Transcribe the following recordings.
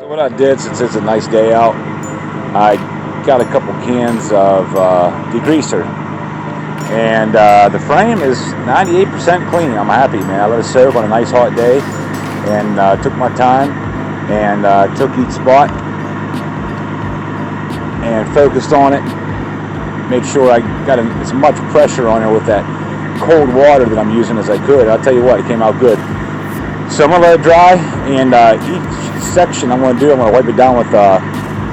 So what I did, since it's a nice day out, I got a couple cans of degreaser, and the frame is 98% clean. I'm happy, man. I let it soak on a nice hot day, and took my time, and took each spot and focused on it. Made sure I got as much pressure on it with that cold water that I'm using as I could. I'll tell you what, it came out good. So I'm gonna let it dry, and each section I'm gonna wipe it down with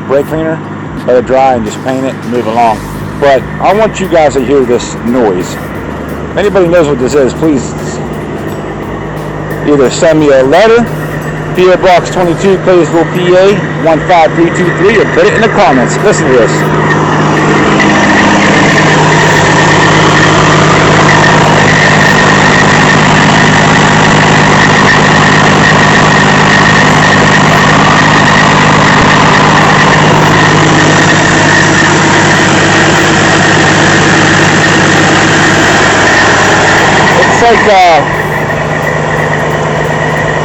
brake cleaner, let it dry, and just paint it and move along. But I want you guys to hear this noise. If anybody knows what this is, please either send me a letter, P.O. Box 22, Claysville, PA 15323, or put it in the comments. Listen to this.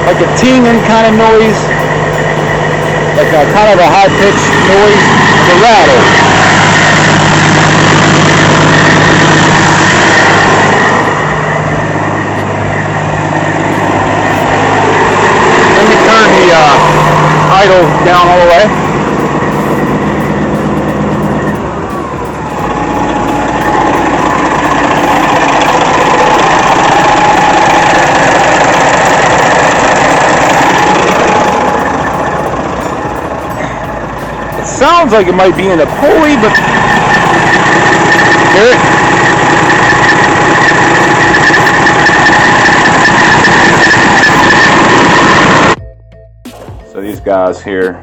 Like a tinging kind of noise, like a kind of a high-pitched noise, the rattle. Let me turn the idle down all the way. Sounds like it might be in a pulley, but hear it? So these guys here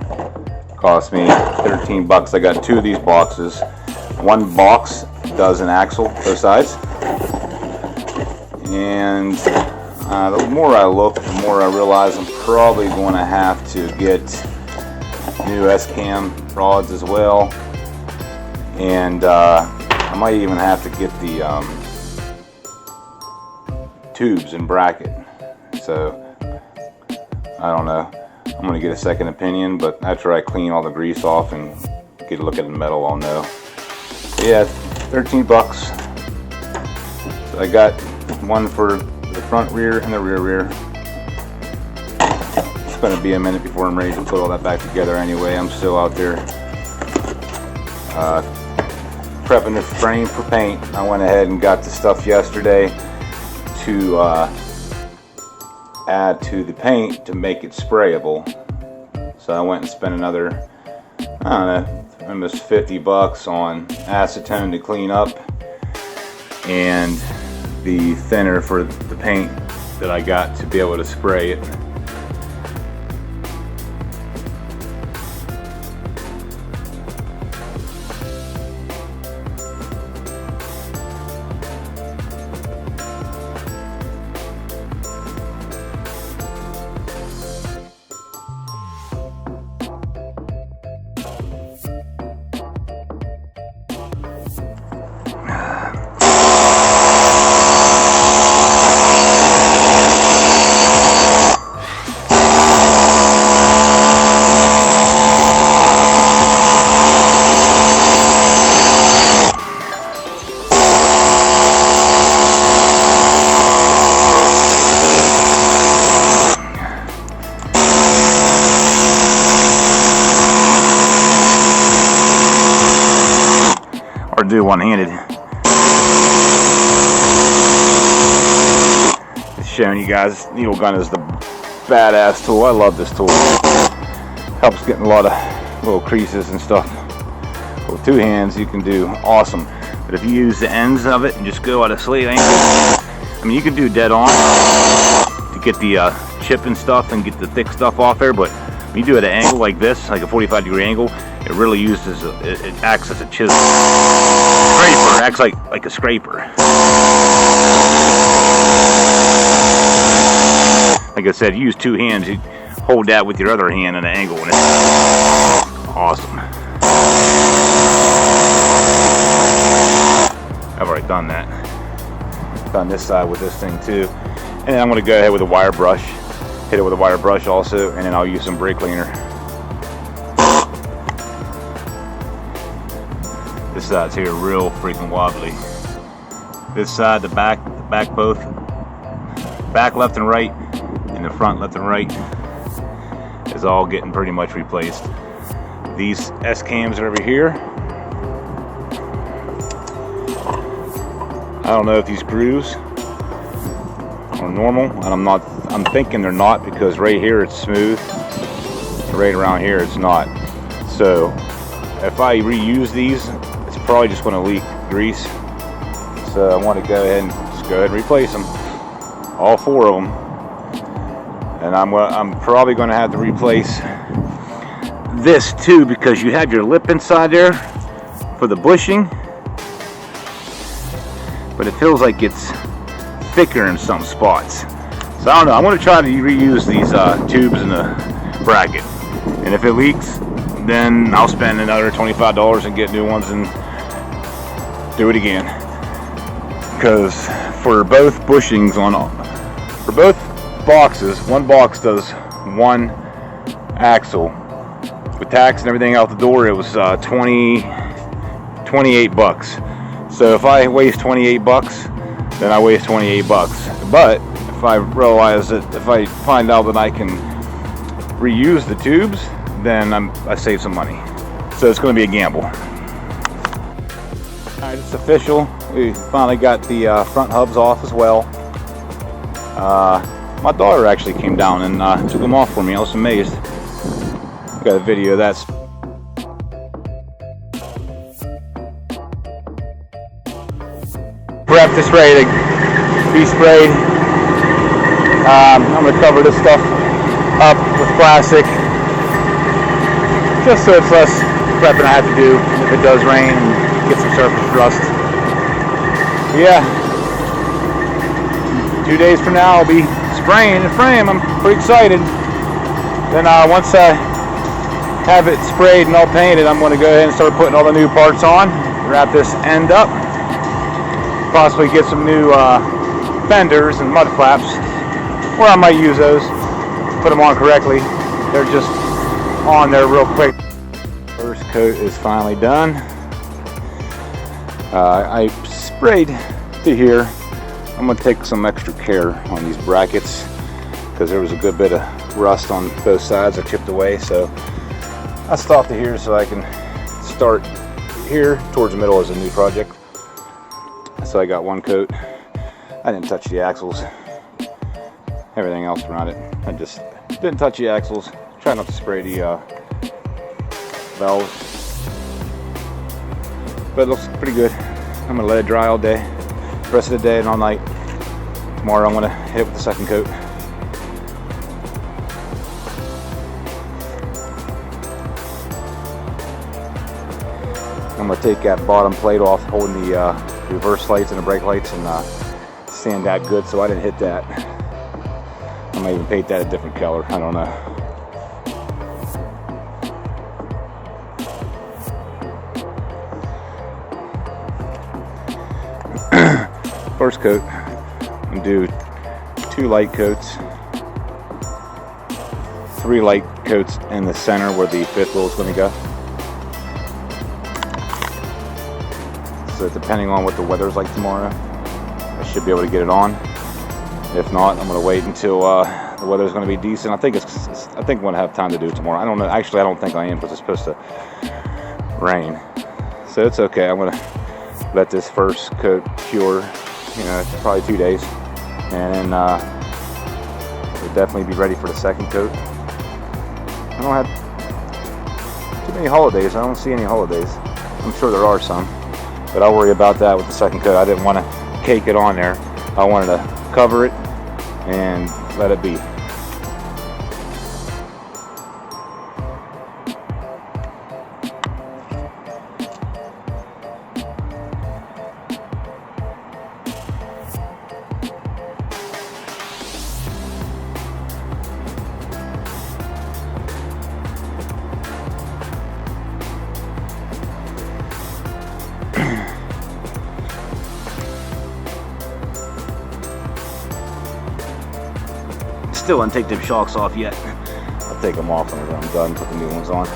cost me 13 bucks. I got two of these boxes. One box does an axle, both sides. And the more I look, the more I realize I'm probably going to have to get new S-cam rods as well, and I might even have to get the tubes and bracket. So I don't know, I'm gonna get a second opinion, but after I clean all the grease off and get a look at the metal, I'll know. But yeah, 13 bucks. So I got one for the front rear and the rear. It's going to be a minute before I'm ready to put all that back together anyway. I'm still out there prepping the frame for paint. I went ahead and got the stuff yesterday to add to the paint to make it sprayable. So I went and spent another, I don't know, almost 50 bucks on acetone to clean up, and the thinner for the paint that I got to be able to spray it. Or do one-handed. Just showing you guys, needle gun is the badass tool. I love this tool. Helps getting a lot of little creases and stuff. With two hands you can do awesome. But if you use the ends of it and just go at a slight angle, I mean, you can do dead on to get the chip and stuff and get the thick stuff off there, but when you do it at an angle like this, like a 45-degree angle, it really uses, it acts as a chisel. Scraper, acts like a scraper. Like I said, use two hands. You hold that with your other hand at an angle, and it's awesome. I've already done that. Done this side with this thing too. And then I'm going to go ahead with a wire brush. Hit it with a wire brush also, and then I'll use some brake cleaner. This side's here real freaking wobbly. This side, the back both, back left and right, and the front left and right is all getting pretty much replaced. These S-cams are over here. I don't know if these grooves are normal, and I'm thinking they're not, because right here it's smooth, right around here it's not. So if I reuse these, it's probably just going to leak grease. So I want to go ahead and replace them, all 4 of them. And I'm probably going to have to replace this too, because you have your lip inside there for the bushing, but it feels like it's thicker in some spots. So I don't know, I'm going to try to reuse these tubes in the bracket, and if it leaks, then I'll spend another $25 and get new ones and do it again. Because for both bushings for both boxes, one box does 1 axle. With tax and everything out the door, it was 28 bucks. So if I waste 28 bucks, then I waste 28 bucks. But if I realize that if I find out that I can reuse the tubes, then I save some money. So it's going to be a gamble. Alright, it's official. We finally got the front hubs off as well. My daughter actually came down and took them off for me. I was amazed. Got a video of that. Prep this ready to be sprayed. I'm going to cover this stuff up with plastic, just so it's less prepping I have to do if it does rain and get some surface rust. But yeah, 2 days from now I'll be spraying the frame. I'm pretty excited. Then once I have it sprayed and all painted, I'm going to go ahead and start putting all the new parts on, wrap this end up, possibly get some new fenders and mud flaps, or I might use those, put them on correctly. They're just on there real quick. First coat is finally done. I sprayed to here. I'm going to take some extra care on these brackets because there was a good bit of rust on both sides. I chipped away, so I stopped it here so I can start here towards the middle as a new project. So I got 1 coat. I didn't touch the axles. Everything else around it, I just didn't touch the axles. Try not to spray the valves. But it looks pretty good. I'm gonna let it dry all day, the rest of the day and all night. Tomorrow I'm gonna hit it with the second coat. I'm going to take that bottom plate off holding the reverse lights and the brake lights and sand that good so I didn't hit that. I might even paint that a different color. I don't know. First coat, I'm going to do 2 light coats, 3 light coats in the center where the 5th wheel is going to go. So depending on what the weather's like tomorrow, I should be able to get it on. If not, I'm going to wait until the weather's going to be decent. I think I'm going to have time to do it tomorrow. I don't know. Actually, I don't think I am because it's supposed to rain. So it's okay. I'm going to let this first coat cure. You know, it's probably 2 days, and then we'll definitely be ready for the second coat. I don't have too many holidays. I don't see any holidays. I'm sure there are some. But I'll worry about that with the second coat. I didn't want to cake it on there. I wanted to cover it and let it be. Still didn't take them shocks off yet. I'll take them off whenever I'm done, put the new ones on.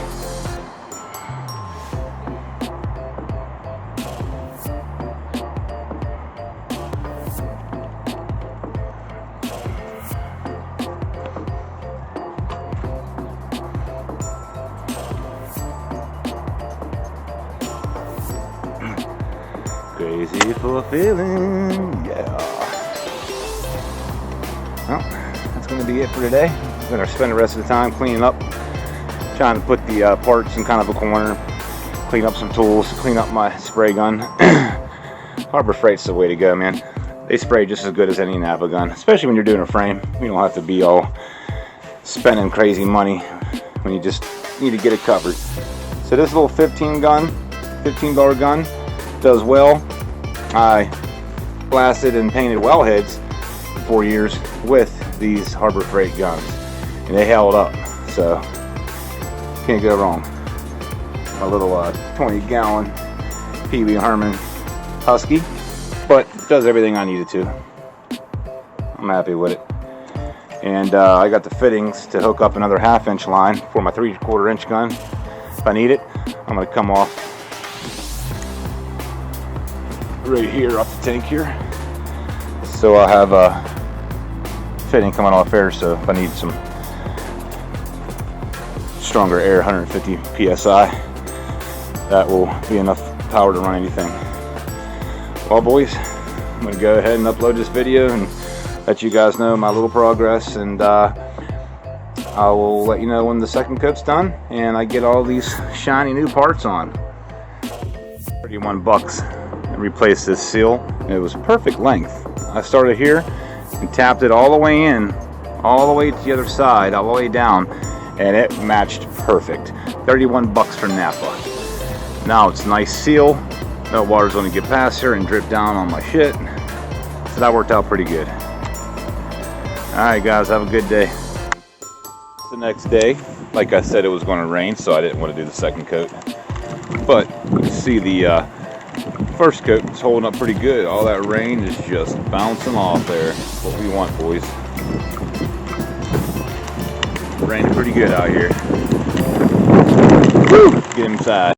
Crazy fulfilling, yeah. Well, that's going to be it for today. I'm going to spend the rest of the time cleaning up, trying to put the parts in kind of a corner, clean up some tools, clean up my spray gun. Harbor Freight's the way to go, man. They spray just as good as any Napa gun, especially when you're doing a frame. You don't have to be all spending crazy money when you just need to get it covered. So this little $15 gun does well. I blasted and painted wellheads for 4 years with these Harbor Freight guns, and they held up, so can't go wrong. My little 20-gallon Pee Wee Herman Husky, but it does everything I needed to. I'm happy with it. And I got the fittings to hook up another 1/2-inch line for my 3/4 inch gun. If I need it, I'm going to come off right here off the tank here. So I'll have a fitting coming off there, so if I need some stronger air, 150 psi, that will be enough power to run anything. Well, boys, I'm going to go ahead and upload this video and let you guys know my little progress, and I will let you know when the second coat's done and I get all these shiny new parts on. $31 and replace this seal. It was perfect length. I started here and tapped it all the way in, all the way to the other side, all the way down, and it matched perfect. $31 from Napa. Now it's a nice seal. No water's going to get past here and drip down on my shit. So that worked out pretty good. Alright guys, have a good day. The next day, like I said, it was going to rain, so I didn't want to do the second coat. But you can see the first coat is holding up pretty good. All that rain is just bouncing off there. That's what we want, boys. Raining pretty good out here. Woo! Get inside.